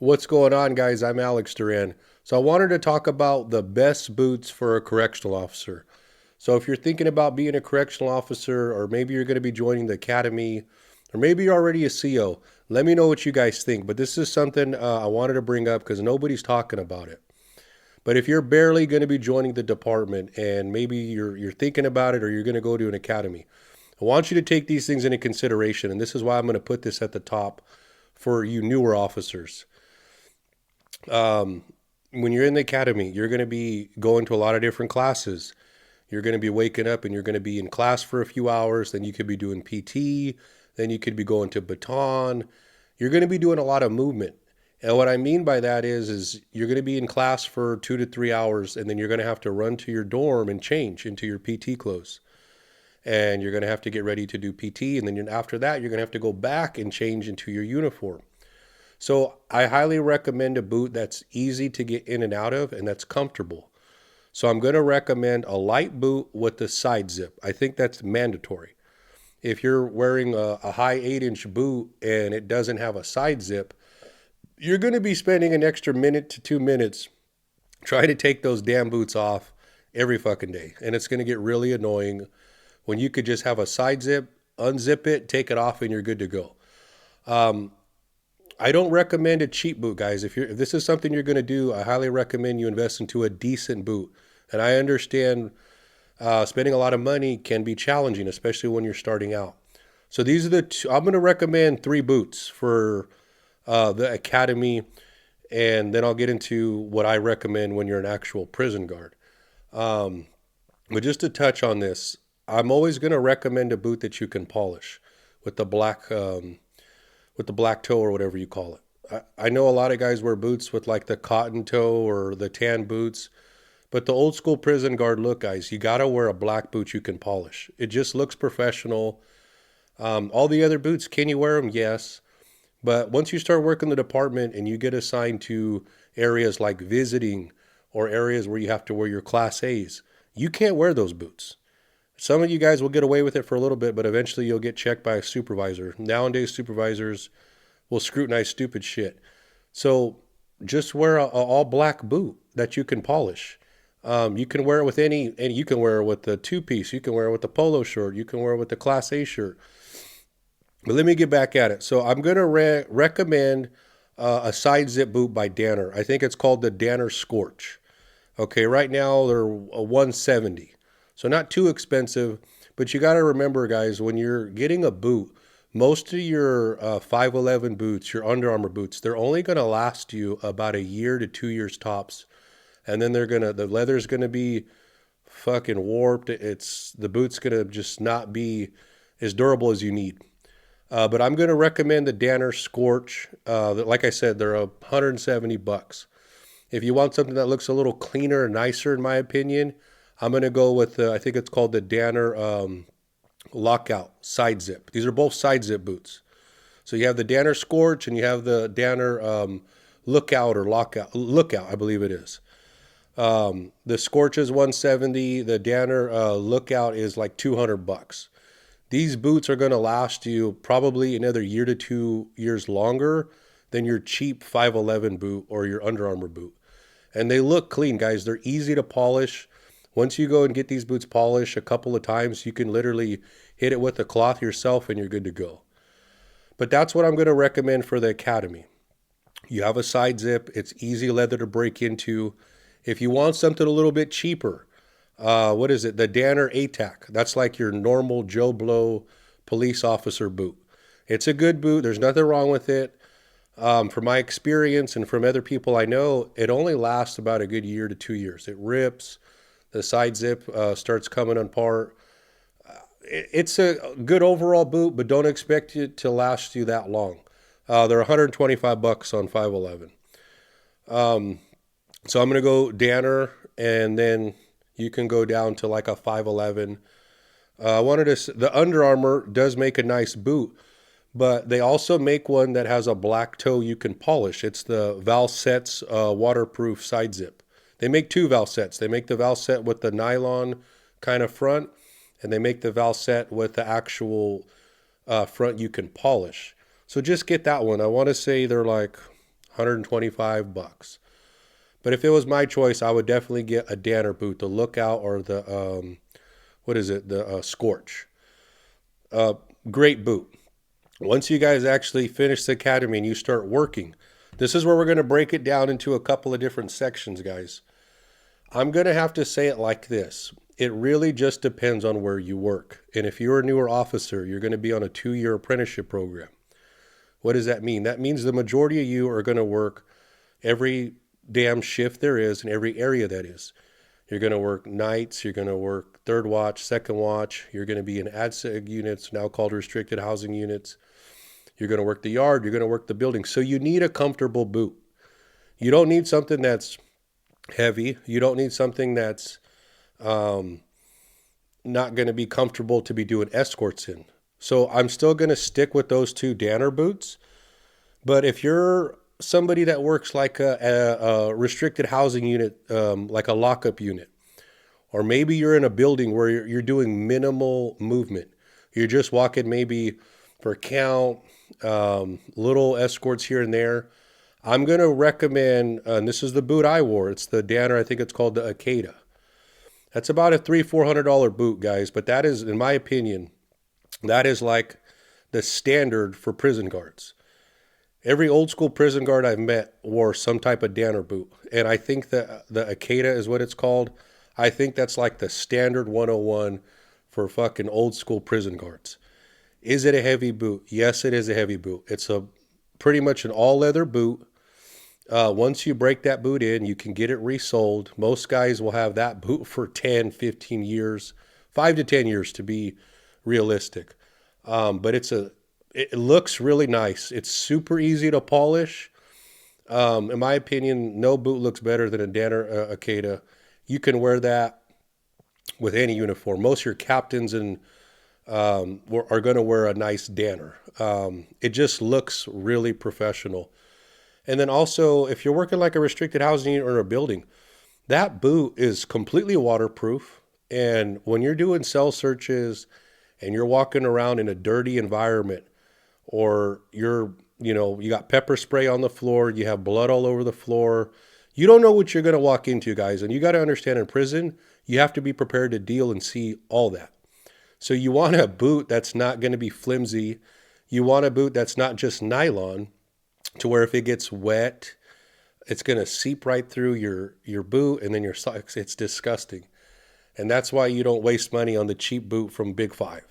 What's going on, guys? I'm Alex Duran. So, I wanted to talk about the best boots for a correctional officer. So, if you're thinking about being a correctional officer, or maybe you're going to be joining the academy, or maybe you're already a CO, let me know what you guys think. But this is something I wanted to bring up because nobody's talking about it. But if you're barely going to be joining the department and maybe you're thinking about it or you're going to go to an academy, I want you to take these things into consideration. And this is why I'm going to put this at the top for you newer officers. um, when you're in the academy, you're going to be going to a lot of different classes. You're going to be waking up and you're going to be in class for a few hours. Then you could be doing PT. Then you could be going to baton. You're going to be doing a lot of movement. And what I mean by that is you're going to be in class for 2 to 3 hours, and then you're going to have to run to your dorm and change into your PT clothes. And you're going to have to get ready to do PT. And then after that, you're going to have to go back and change into your uniform. So I highly recommend a boot that's easy to get in and out of and that's comfortable. So I'm going to recommend a light boot with the side zip. I think that's mandatory. If you're wearing a high 8-inch boot and it doesn't have a side zip, you're going to be spending an extra minute to 2 minutes trying to take those damn boots off every fucking day. And it's going to get really annoying when you could just have a side zip, unzip it, take it off, and you're good to go. I don't recommend a cheap boot, guys. If this is something you're going to do, I highly recommend you invest into a decent boot. And I understand spending a lot of money can be challenging, especially when you're starting out. So these are the two. I'm going to recommend three boots for the academy, and then I'll get into what I recommend when you're an actual prison guard. Um, but just to touch on this, I'm always going to recommend a boot that you can polish with the black toe or whatever you call it. I know a lot of guys wear boots with like the cotton toe or the tan boots, but the old school prison guard look, guys, you got to wear a black boot you can polish. It just looks professional. All the other boots, can you wear them? Yes. But once you start working the department and you get assigned to areas like visiting or areas where you have to wear your class A's, you can't wear those boots. Some of you guys will get away with it for a little bit, but eventually you'll get checked by a supervisor. Nowadays, supervisors will scrutinize stupid shit. So just wear a all black boot that you can polish. You can wear it with and you can wear it with the two piece. You can wear it with the polo shirt. You can wear it with the Class A shirt. But let me get back at it. So I'm going to recommend a side zip boot by Danner. I think it's called the Danner Scorch. Okay, right now they're 170. So not too expensive, but you got to remember, guys, when you're getting a boot, most of your 511 boots, your Under Armour boots, they're only going to last you about a year to 2 years tops. And then the leather's going to be fucking warped. The boot's going to just not be as durable as you need. But I'm going to recommend the Danner Scorch. Like I said, they're $170. If you want something that looks a little cleaner and nicer, in my opinion, I'm going to go with, I think it's called the Danner Lockout Side Zip. These are both side zip boots. So you have the Danner Scorch and you have the Danner Lookout or Lookout, I believe it is. The Scorch is 170. The Danner Lookout is like $200. These boots are going to last you probably another year to 2 years longer than your cheap 511 boot or your Under Armour boot. And they look clean, guys. They're easy to polish. Once you go and get these boots polished a couple of times, you can literally hit it with a cloth yourself and you're good to go. But that's what I'm going to recommend for the academy. You have a side zip. It's easy leather to break into. If you want something a little bit cheaper, what is it? The Danner ATAC. That's like your normal Joe Blow police officer boot. It's a good boot. There's nothing wrong with it. From my experience and from other people I know, it only lasts about a good year to 2 years. It rips. The side zip starts coming apart. It's a good overall boot, but don't expect it to last you that long. They're $125 on 511. So I'm going to go Danner, and then you can go down to like a 511. The Under Armour does make a nice boot, but they also make one that has a black toe you can polish. It's the Valset's waterproof side zip. They make two Valsets. They make the Valset with the nylon kind of front, and they make the Valset with the actual front you can polish. So just get that one. I want to say they're like $125. But if it was my choice, I would definitely get a Danner boot, the Lookout or the what is it, the Scorch. Great boot. Once you guys actually finish the academy and you start working, this is where we're going to break it down into a couple of different sections, guys. I'm going to have to say it like this. It really just depends on where you work. And if you're a newer officer, you're going to be on a 2-year apprenticeship program. What does that mean? That means the majority of you are going to work every damn shift there is in every area that is. You're going to work nights. You're going to work third watch, second watch. You're going to be in ADSEG units, now called restricted housing units. You're going to work the yard. You're going to work the building. So you need a comfortable boot. You don't need something that's heavy. You don't need something that's not going to be comfortable to be doing escorts in. So I'm still going to stick with those two Danner boots. But if you're somebody that works like a restricted housing unit, like a lockup unit, or maybe you're in a building where you're doing minimal movement, you're just walking maybe for count, little escorts here and there, I'm going to recommend, and this is the boot I wore. It's the Danner, I think it's called the Akeda. That's about a $300-400 boot, guys. But that is, in my opinion, that is like the standard for prison guards. Every old school prison guard I've met wore some type of Danner boot. And I think that the Akeda is what it's called. I think that's like the standard 101 for fucking old school prison guards. Is it a heavy boot? Yes, it is a heavy boot. It's a pretty much an all leather boot. Once you break that boot in, you can get it resold. Most guys will have that boot for 10, 15 years, 5 to 10 years to be realistic. But it looks really nice. It's super easy to polish. In my opinion, no boot looks better than a Danner Akeda. You can wear that with any uniform. Most of your captains and are going to wear a nice Danner. It just looks really professional. And then also, if you're working like a restricted housing unit or a building, that boot is completely waterproof. And when you're doing cell searches and you're walking around in a dirty environment, or you got pepper spray on the floor, you have blood all over the floor, you don't know what you're going to walk into, guys. And you got to understand, in prison, you have to be prepared to deal and see all that. So you want a boot that's not going to be flimsy. You want a boot that's not just nylon, to where if it gets wet, it's going to seep right through your boot and then your socks. It's disgusting. And that's why you don't waste money on the cheap boot from Big Five.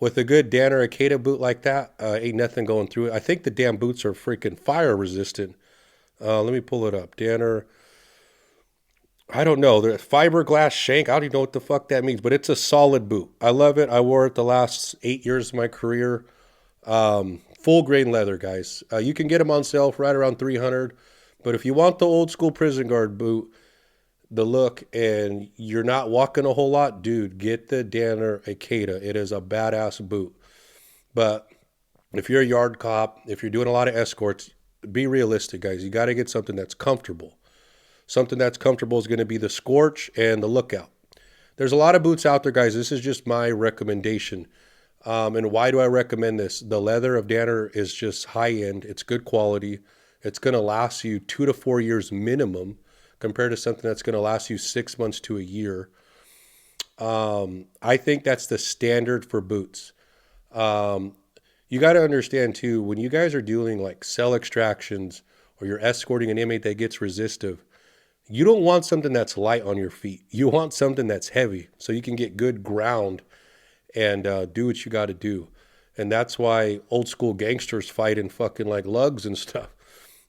With a good Danner Akeda boot like that, ain't nothing going through it. I think the damn boots are freaking fire resistant. Let me pull it up. Danner, I don't know. The fiberglass shank, I don't even know what the fuck that means, but it's a solid boot. I love it. I wore it the last 8 years of my career. Full grain leather, guys. You can get them on sale for right around $300. But if you want the old school prison guard boot, the look, and you're not walking a whole lot, dude, get the Danner Akeda. It is a badass boot. But if you're a yard cop, if you're doing a lot of escorts, be realistic, guys. You got to get something that's comfortable. Something that's comfortable is going to be the Scorch and the Lookout. There's a lot of boots out there, guys. This is just my recommendation. And why do I recommend this? The leather of Danner is just high end. It's good quality. It's going to last you 2 to 4 years minimum, compared to something that's going to last you 6 months to a year. I think that's the standard for boots. You got to understand too, when you guys are doing like cell extractions or you're escorting an inmate that gets resistive, you don't want something that's light on your feet. You want something that's heavy so you can get good ground and do what you got to do. And that's why old school gangsters fight in fucking like lugs and stuff.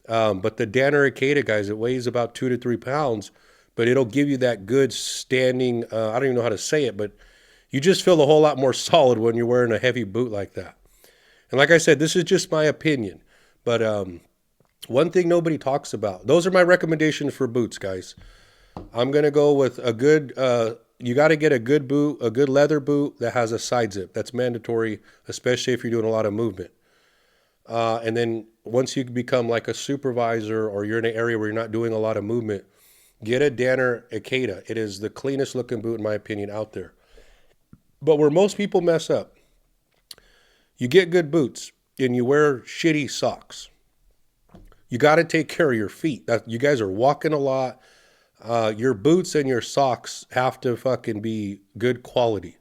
But the Danner Akeda, guys, it weighs about 2 to 3 pounds, but it'll give you that good standing, I don't even know how to say it, but you just feel a whole lot more solid when you're wearing a heavy boot like that. And like I said, this is just my opinion. But one thing nobody talks about, those are my recommendations for boots, guys. I'm going to go with a good, you got to get a good boot, a good leather boot that has a side zip. That's mandatory, especially if you're doing a lot of movement. And then once you become like a supervisor or you're in an area where you're not doing a lot of movement, get a Danner Akeda. It is the cleanest looking boot, in my opinion, out there. But where most people mess up, you get good boots and you wear shitty socks. You got to take care of your feet. That you guys are walking a lot. Your boots and your socks have to fucking be good quality.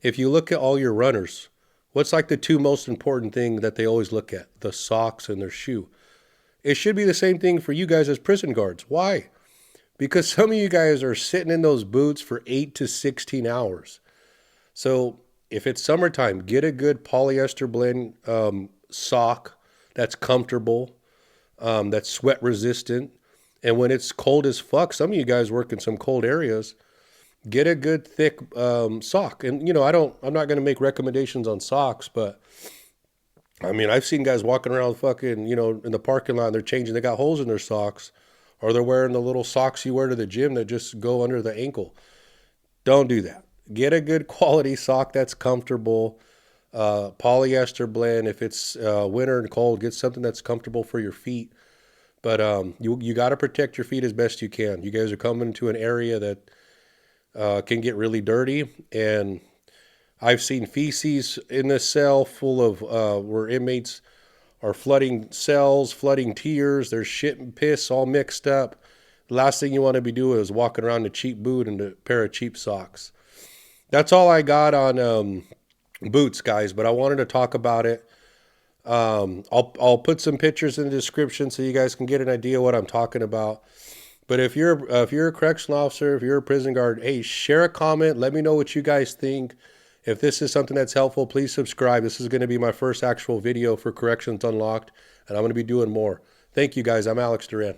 If you look at all your runners, what's like the two most important thing that they always look at? The socks and their shoe. It should be the same thing for you guys as prison guards. Why? Because some of you guys are sitting in those boots for 8 to 16 hours. So if it's summertime, get a good polyester blend sock that's comfortable, that's sweat resistant. And when it's cold as fuck, some of you guys work in some cold areas, get a good thick sock. And I'm not going to make recommendations on socks, but I mean, I've seen guys walking around fucking, in the parking lot and they're changing, they got holes in their socks, or they're wearing the little socks you wear to the gym that just go under the ankle. Don't do that. Get a good quality sock that's comfortable, polyester blend. If it's winter and cold, get something that's comfortable for your feet. But you got to protect your feet as best you can. You guys are coming to an area that can get really dirty, and I've seen feces in the cell full of where inmates are flooding cells, flooding tiers. There's shit and piss all mixed up. The last thing you want to be doing is walking around in a cheap boot and a pair of cheap socks. That's all I got on boots, guys, but I wanted to talk about it. I'll put some pictures in the description so you guys can get an idea what I'm talking about. But if you're a correctional officer, if you're a prison guard, hey, share a comment. Let me know what you guys think. If this is something that's helpful, please subscribe. This is going to be my first actual video for Corrections Unlocked, and I'm going to be doing more. Thank you, guys. I'm Alex Duran.